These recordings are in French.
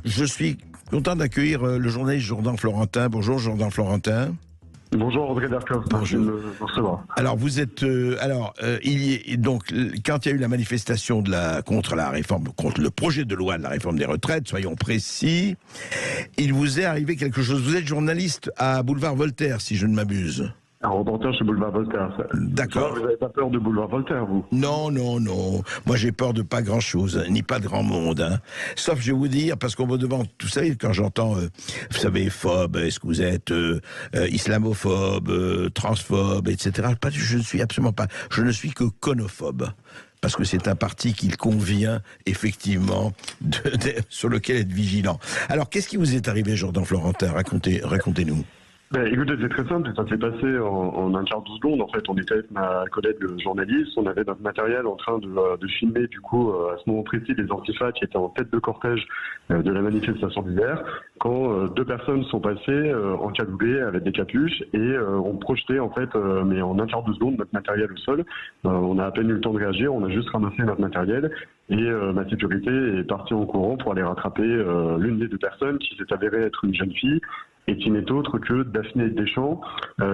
je suis content d'accueillir le journaliste Jourdan Florentin. Bonjour Jourdan Florentin. Bonjour André Berkoff, merci de me recevoir. Alors vous êtes donc quand il y a eu la manifestation contre la réforme, contre le projet de loi de la réforme des retraites, soyons précis, il vous est arrivé quelque chose. Vous êtes journaliste à Boulevard Voltaire, si je ne m'abuse. Un reporter chez Boulevard Voltaire. D'accord. Vous n'avez pas peur de Boulevard Voltaire, vous? Non. Moi, j'ai peur de pas grand-chose, ni pas de grand monde. Hein. Sauf, je vais vous dire, parce qu'on me demande, vous savez, quand j'entends, vous savez, phobe, est-ce que vous êtes islamophobe, transphobe, etc. Je ne suis absolument pas. Je ne suis que conophobe. Parce que c'est un parti qu'il convient, effectivement, sur lequel être vigilant. Alors, qu'est-ce qui vous est arrivé, Jourdan Florentin? Racontez-nous. Écoutez, c'est très simple, ça s'est passé en un quart de seconde. En fait, on était avec ma collègue journaliste, on avait notre matériel en train de filmer, du coup, à ce moment précis, les antifas qui étaient en tête de cortège de la manifestation d'hier, quand deux personnes sont passées encagoulées avec des capuches et ont projeté, en fait, mais en un quart de seconde, notre matériel au sol. On a à peine eu le temps de réagir, on a juste ramassé notre matériel et ma sécurité est partie en courant pour aller rattraper l'une des deux personnes qui s'est avérée être une jeune fille et qui n'est autre que Daphné Deschamps,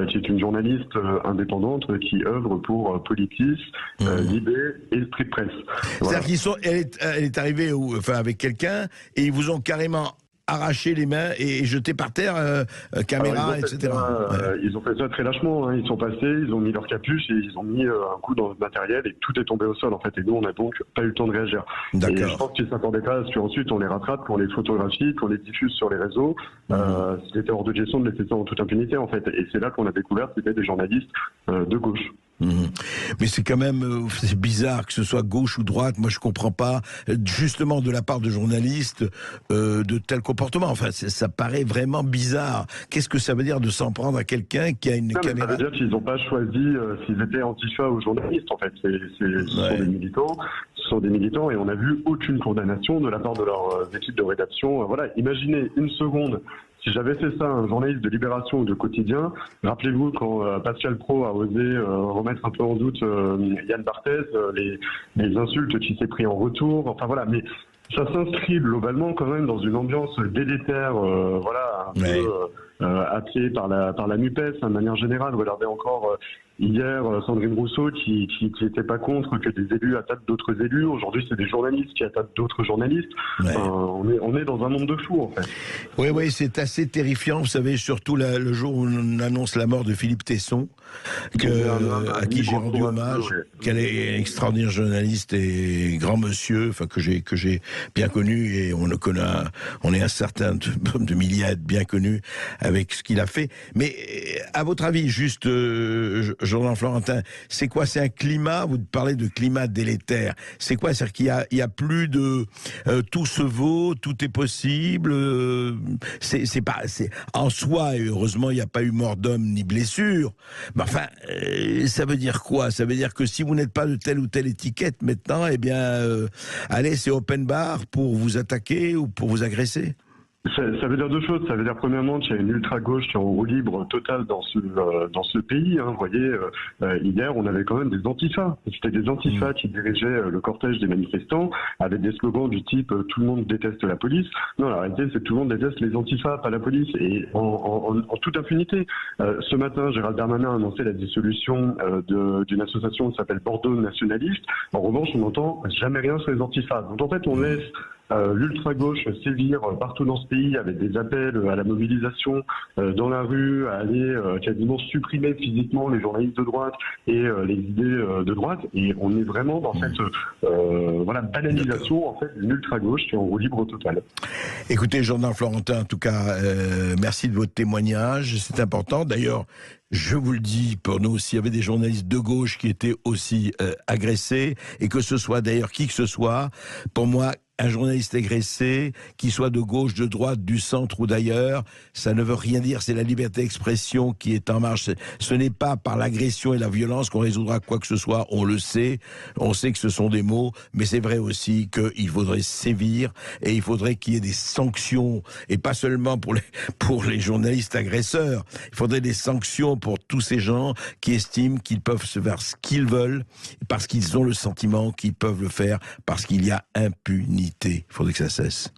qui est une journaliste indépendante qui œuvre pour Politis, Libé et Street Press. Voilà. C'est-à-dire elle est arrivée avec quelqu'un et ils vous ont carrément arraché les mains et jeté par terre, caméra, etc. Ils ont fait ça très lâchement, hein. Ils sont passés, ils ont mis leur capuche et ils ont mis un coup dans le matériel et tout est tombé au sol en fait. Et nous on n'a donc pas eu le temps de réagir. Et je pense qu'ils ne s'attendaient pas à ce qu'ensuite on les rattrape, qu'on les photographie, qu'on les diffuse sur les réseaux. C'était hors de gestion de laisser ça en toute impunité en fait. Et c'est là qu'on a découvert que c'était des journalistes de gauche. Mais c'est quand même c'est bizarre que ce soit gauche ou droite. Moi je comprends pas justement de la part de journalistes de tels comportements. Enfin ça paraît vraiment bizarre. Qu'est-ce que ça veut dire de s'en prendre à quelqu'un qui a une caméra? Ça veut dire qu'ils n'ont pas choisi s'ils étaient antifa ou journalistes en fait. Ce sont des militants et on n'a vu aucune condamnation de la part de leurs équipes de rédaction. Voilà, imaginez une seconde. Si j'avais fait ça à un journaliste de Libération ou de Quotidien, rappelez-vous quand Pascal Praud a osé remettre un peu en doute Yann Barthès, les insultes qu'il s'est pris en retour, enfin voilà, mais ça s'inscrit globalement quand même dans une ambiance délétère, voilà, un peu appelée par la NUPES de manière générale. Regardez encore hier Sandrine Rousseau qui n'était pas contre que des élus attaquent d'autres élus. Aujourd'hui, c'est des journalistes qui attaquent d'autres journalistes. On est dans un monde de fous, en fait. Oui, c'est assez terrifiant. Vous savez, surtout le jour où on annonce la mort de Philippe Tesson, à qui j'ai rendu hommage, qu'elle est extraordinaire journaliste et grand monsieur, enfin que j'ai bien connu et on est un certain nombre de milliers à être bien connu avec ce qu'il a fait. Mais à votre avis, juste Jourdan Florentin, c'est quoi? C'est un climat, vous parlez de climat délétère, c'est quoi? C'est-à-dire qu'il y a plus de tout se vaut, tout est possible, c'est en soi, et heureusement il n'y a pas eu mort d'homme ni blessure, mais enfin, ça veut dire quoi? Ça veut dire que si vous n'êtes pas de telle ou telle étiquette maintenant, eh bien, allez, c'est open bar pour vous attaquer ou pour vous agresser? Ça veut dire deux choses. Ça veut dire premièrement qu'il y a une ultra-gauche qui est en roue libre totale dans ce pays. Hein. Vous voyez, hier, on avait quand même des antifas. C'était des antifas qui dirigeaient le cortège des manifestants avec des slogans du type « tout le monde déteste la police ». Non, la réalité, c'est que tout le monde déteste les antifas, pas la police. Et en toute impunité. Ce matin, Gérald Darmanin a annoncé la dissolution d'une association qui s'appelle Bordeaux Nationaliste. En revanche, on n'entend jamais rien sur les antifas. Donc en fait, on laisse l'ultra-gauche sévir partout dans ce pays avec des appels à la mobilisation dans la rue, à aller quasiment supprimer physiquement les journalistes de droite et les idées de droite. Et on est vraiment dans cette banalisation en fait d'une ultra-gauche qui est en roue libre totale. Écoutez, Jourdan Florentin, en tout cas, merci de votre témoignage. C'est important. D'ailleurs, je vous le dis, pour nous, s'il y avait des journalistes de gauche qui étaient aussi agressés, et que ce soit d'ailleurs qui que ce soit, pour moi, un journaliste agressé, qu'il soit de gauche, de droite, du centre ou d'ailleurs, ça ne veut rien dire. C'est la liberté d'expression qui est en marche. Ce n'est pas par l'agression et la violence qu'on résoudra quoi que ce soit. On le sait. On sait que ce sont des mots, mais c'est vrai aussi qu'il faudrait sévir et il faudrait qu'il y ait des sanctions et pas seulement pour les journalistes agresseurs. Il faudrait des sanctions pour tous ces gens qui estiment qu'ils peuvent se faire ce qu'ils veulent parce qu'ils ont le sentiment qu'ils peuvent le faire parce qu'il y a impunité. Il faudrait que ça cesse.